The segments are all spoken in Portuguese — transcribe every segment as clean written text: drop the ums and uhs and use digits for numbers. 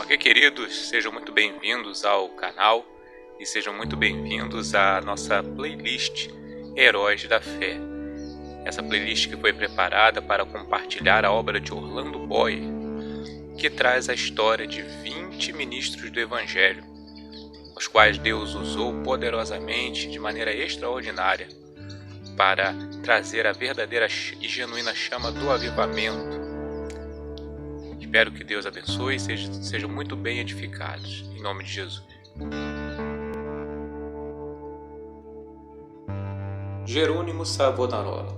Ok, queridos, sejam muito bem-vindos ao canal e sejam muito bem-vindos à nossa playlist Heróis da Fé. Essa playlist que foi preparada para compartilhar a obra de Orlando Boyer, que traz a história de 20 ministros do Evangelho, os quais Deus usou poderosamente, de maneira extraordinária, para trazer a verdadeira e genuína chama do avivamento. Espero que Deus abençoe e sejam muito bem edificados. Em nome de Jesus. Jerônimo Savonarola,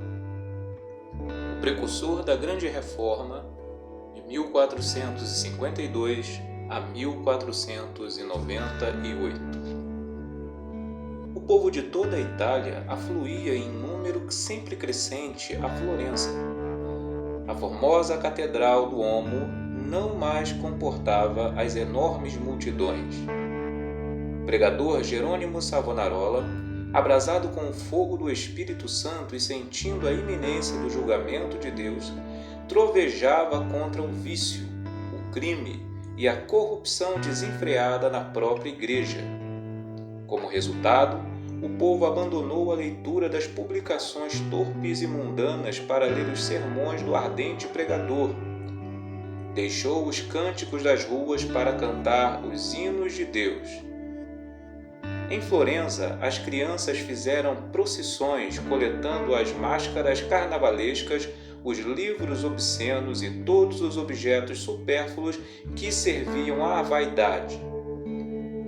o precursor da Grande Reforma de 1452 a 1498. O povo de toda a Itália afluía em número sempre crescente a Florença. A formosa Catedral do Duomo não mais comportava as enormes multidões. O pregador Jerônimo Savonarola, abrasado com o fogo do Espírito Santo e sentindo a iminência do julgamento de Deus, trovejava contra o vício, o crime e a corrupção desenfreada na própria igreja. Como resultado, o povo abandonou a leitura das publicações torpes e mundanas para ler os sermões do ardente pregador. Deixou os cânticos das ruas para cantar os hinos de Deus. Em Florença, as crianças fizeram procissões coletando as máscaras carnavalescas, os livros obscenos e todos os objetos supérfluos que serviam à vaidade.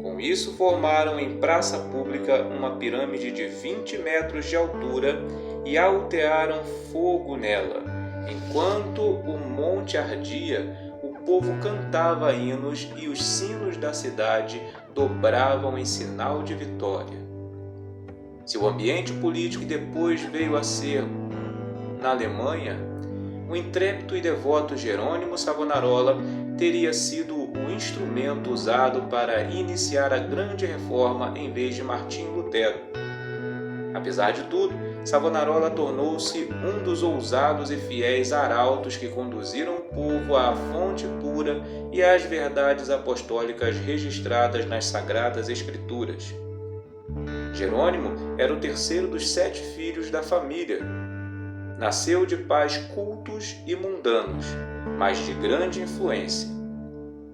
Com isso, formaram em praça pública uma pirâmide de 20 metros de altura e altearam fogo nela. Enquanto o monte ardia, o povo cantava hinos e os sinos da cidade dobravam em sinal de vitória. Se o ambiente político depois veio a ser na Alemanha, o intrépido e devoto Jerônimo Savonarola teria sido o instrumento usado para iniciar a Grande Reforma em vez de Martinho Lutero. Apesar de tudo, Savonarola tornou-se um dos ousados e fiéis arautos que conduziram o povo à fonte pura e às verdades apostólicas registradas nas Sagradas Escrituras. Jerônimo era o terceiro dos 7 filhos da família. Nasceu de pais cultos e mundanos, mas de grande influência.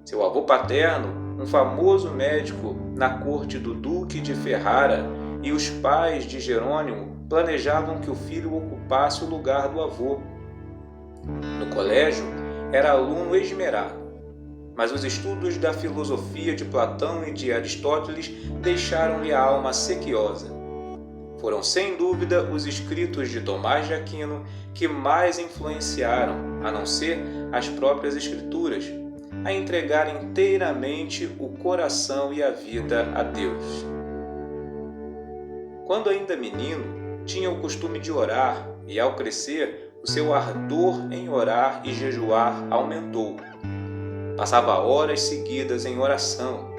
Seu avô paterno, um famoso médico na corte do Duque de Ferrara, e os pais de Jerônimo planejavam que o filho ocupasse o lugar do avô. No colégio, era aluno esmerado, mas os estudos da filosofia de Platão e de Aristóteles deixaram-lhe a alma sequiosa. Foram, sem dúvida, os escritos de Tomás de Aquino que mais influenciaram, a não ser as próprias Escrituras, a entregar inteiramente o coração e a vida a Deus. Quando ainda menino, tinha o costume de orar e, ao crescer, o seu ardor em orar e jejuar aumentou. Passava horas seguidas em oração.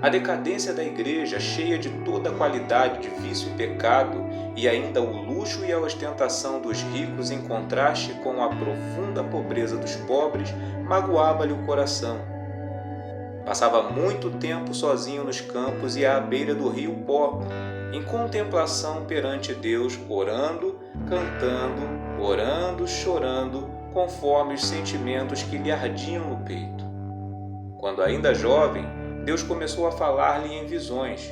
A decadência da igreja, cheia de toda a qualidade de vício e pecado, e ainda o luxo e a ostentação dos ricos em contraste com a profunda pobreza dos pobres, magoava-lhe o coração. Passava muito tempo sozinho nos campos e à beira do rio Pó, em contemplação perante Deus, orando, cantando, chorando, conforme os sentimentos que lhe ardiam no peito. Quando ainda jovem, Deus começou a falar-lhe em visões.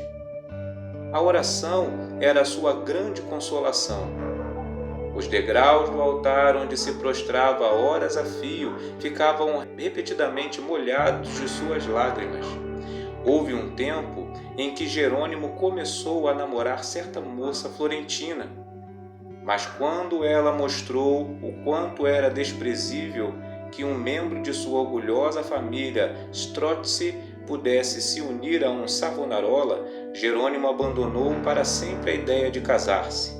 A oração era a sua grande consolação. Os degraus do altar onde se prostrava horas a fio ficavam repetidamente molhados de suas lágrimas. Houve um tempo em que Jerônimo começou a namorar certa moça florentina, mas quando ela mostrou o quanto era desprezível que um membro de sua orgulhosa família, Strozzi, pudesse se unir a um Savonarola, Jerônimo abandonou para sempre a ideia de casar-se.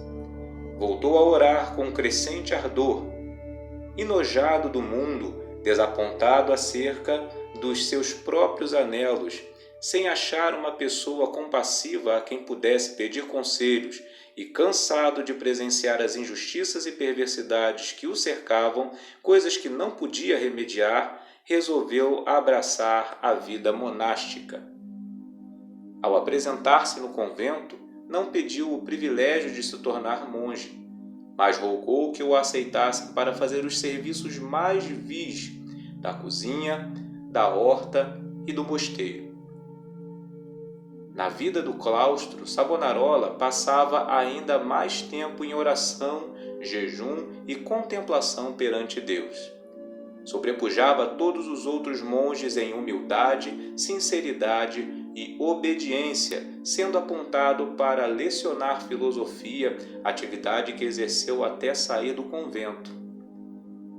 Voltou a orar com crescente ardor. Enojado do mundo, desapontado acerca dos seus próprios anelos, sem achar uma pessoa compassiva a quem pudesse pedir conselhos e cansado de presenciar as injustiças e perversidades que o cercavam, coisas que não podia remediar, resolveu abraçar a vida monástica. Ao apresentar-se no convento, não pediu o privilégio de se tornar monge, mas rogou que o aceitassem para fazer os serviços mais vis da cozinha, da horta e do mosteiro. Na vida do claustro, Savonarola passava ainda mais tempo em oração, jejum e contemplação perante Deus. Sobrepujava todos os outros monges em humildade, sinceridade e obediência, sendo apontado para lecionar filosofia, atividade que exerceu até sair do convento.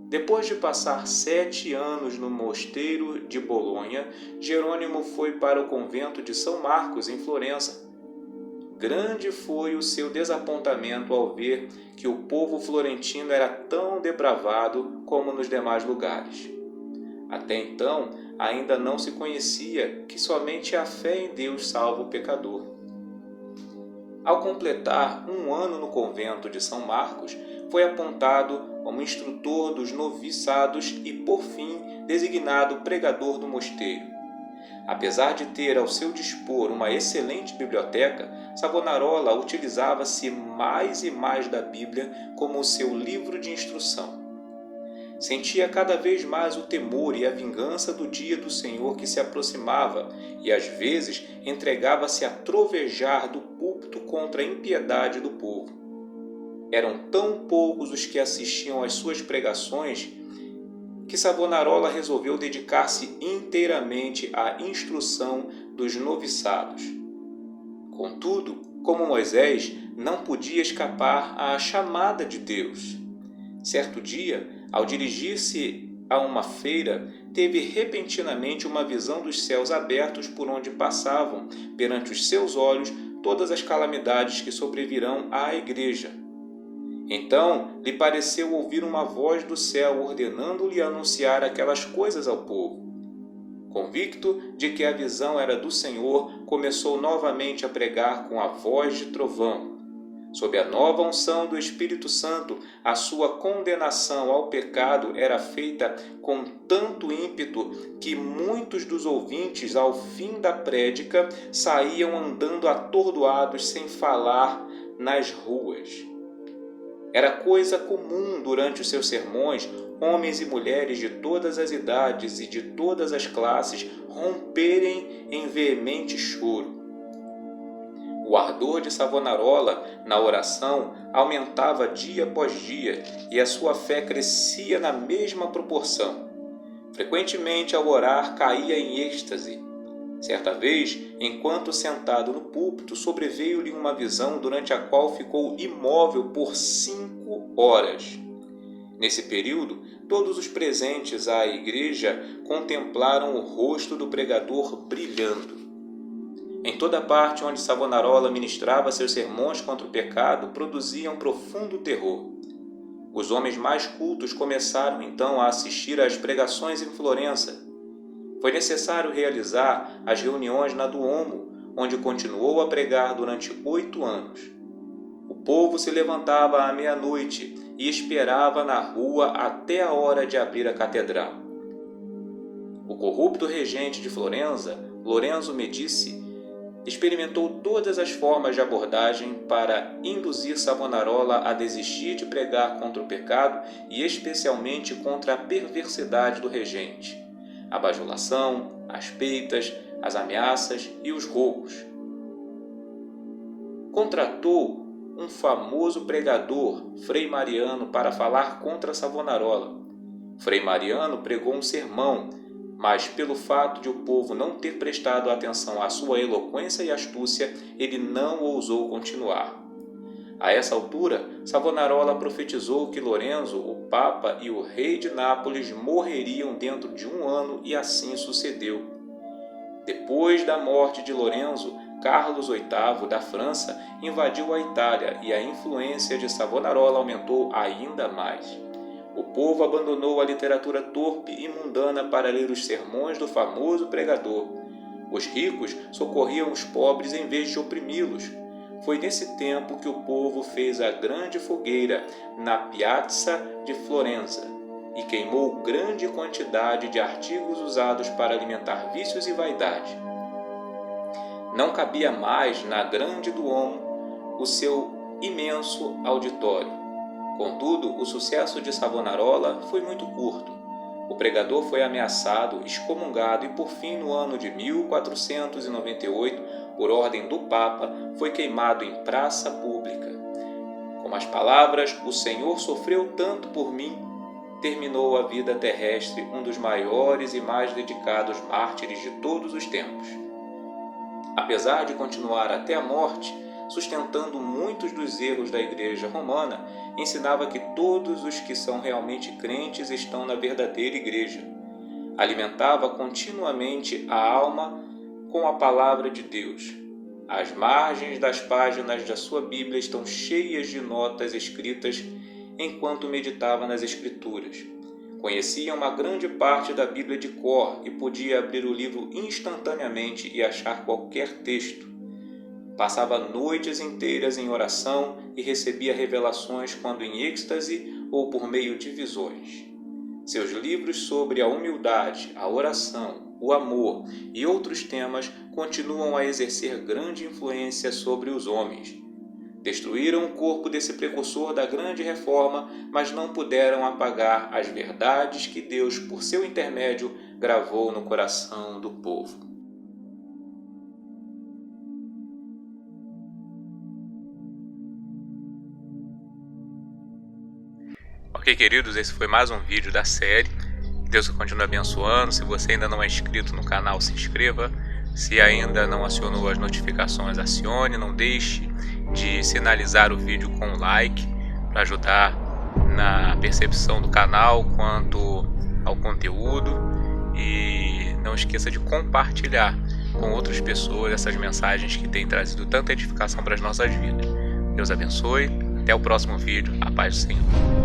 Depois de passar 7 anos no mosteiro de Bolonha, Jerônimo foi para o convento de São Marcos, em Florença. Grande foi o seu desapontamento ao ver que o povo florentino era tão depravado como nos demais lugares. Até então, ainda não se conhecia que somente a fé em Deus salva o pecador. Ao completar 1 ano no convento de São Marcos, foi apontado como instrutor dos noviçados e, por fim, designado pregador do mosteiro. Apesar de ter ao seu dispor uma excelente biblioteca, Savonarola utilizava-se mais e mais da Bíblia como o seu livro de instrução. Sentia cada vez mais o temor e a vingança do dia do Senhor que se aproximava e, às vezes, entregava-se a trovejar do púlpito contra a impiedade do povo. Eram tão poucos os que assistiam às suas pregações que Savonarola resolveu dedicar-se inteiramente à instrução dos noviçados. Contudo, como Moisés, não podia escapar à chamada de Deus. Certo dia, ao dirigir-se a uma feira, teve repentinamente uma visão dos céus abertos por onde passavam, perante os seus olhos, todas as calamidades que sobrevirão à igreja. Então lhe pareceu ouvir uma voz do céu ordenando-lhe anunciar aquelas coisas ao povo. Convicto de que a visão era do Senhor, começou novamente a pregar com a voz de trovão. Sob a nova unção do Espírito Santo, a sua condenação ao pecado era feita com tanto ímpeto que muitos dos ouvintes, ao fim da prédica, saíam andando atordoados sem falar nas ruas. Era coisa comum durante os seus sermões, homens e mulheres de todas as idades e de todas as classes romperem em veemente choro. O ardor de Savonarola na oração aumentava dia após dia e a sua fé crescia na mesma proporção. Frequentemente, ao orar, caía em êxtase. Certa vez, enquanto sentado no púlpito, sobreveio-lhe uma visão durante a qual ficou imóvel por 5 horas. Nesse período, todos os presentes à igreja contemplaram o rosto do pregador brilhando. Em toda parte onde Savonarola ministrava seus sermões contra o pecado, produziam profundo terror. Os homens mais cultos começaram então a assistir às pregações em Florença. Foi necessário realizar as reuniões na Duomo, onde continuou a pregar durante 8 anos. O povo se levantava à meia-noite e esperava na rua até a hora de abrir a catedral. O corrupto regente de Florença, Lorenzo Medici, experimentou todas as formas de abordagem para induzir Savonarola a desistir de pregar contra o pecado e especialmente contra a perversidade do regente, a bajulação, as peitas, as ameaças e os roubos. Contratou um famoso pregador, Frei Mariano, para falar contra Savonarola. Frei Mariano pregou um sermão, mas pelo fato de o povo não ter prestado atenção à sua eloquência e astúcia, ele não ousou continuar. A essa altura, Savonarola profetizou que Lorenzo, o Papa e o rei de Nápoles morreriam dentro de 1 ano e assim sucedeu. Depois da morte de Lorenzo, Carlos VIII da França invadiu a Itália e a influência de Savonarola aumentou ainda mais. O povo abandonou a literatura torpe e mundana para ler os sermões do famoso pregador. Os ricos socorriam os pobres em vez de oprimi-los. Foi nesse tempo que o povo fez a grande fogueira na Piazza de Florença. e queimou grande quantidade de artigos usados para alimentar vícios e vaidade. Não cabia mais na grande Duomo o seu imenso auditório. Contudo, o sucesso de Savonarola foi muito curto. O pregador foi ameaçado, excomungado e, por fim, no ano de 1498, por ordem do Papa, foi queimado em praça pública. Com as palavras, "O Senhor sofreu tanto por mim", terminou a vida terrestre um dos maiores e mais dedicados mártires de todos os tempos. Apesar de continuar até a morte, sustentando muitos dos erros da Igreja Romana, ensinava que todos os que são realmente crentes estão na verdadeira Igreja. Alimentava continuamente a alma com a palavra de Deus. As margens das páginas da sua Bíblia estão cheias de notas escritas enquanto meditava nas Escrituras. Conhecia uma grande parte da Bíblia de cor e podia abrir o livro instantaneamente e achar qualquer texto. Passava noites inteiras em oração e recebia revelações quando em êxtase ou por meio de visões. Seus livros sobre a humildade, a oração, o amor e outros temas continuam a exercer grande influência sobre os homens. Destruíram o corpo desse precursor da grande reforma, mas não puderam apagar as verdades que Deus, por seu intermédio, gravou no coração do povo. Ok, queridos, esse foi mais um vídeo da série. Deus continue abençoando. Se você ainda não é inscrito no canal, se inscreva. Se ainda não acionou as notificações, acione. Não deixe de sinalizar o vídeo com um like para ajudar na percepção do canal quanto ao conteúdo. E não esqueça de compartilhar com outras pessoas essas mensagens que têm trazido tanta edificação para as nossas vidas. Deus abençoe. Até o próximo vídeo. A paz do Senhor.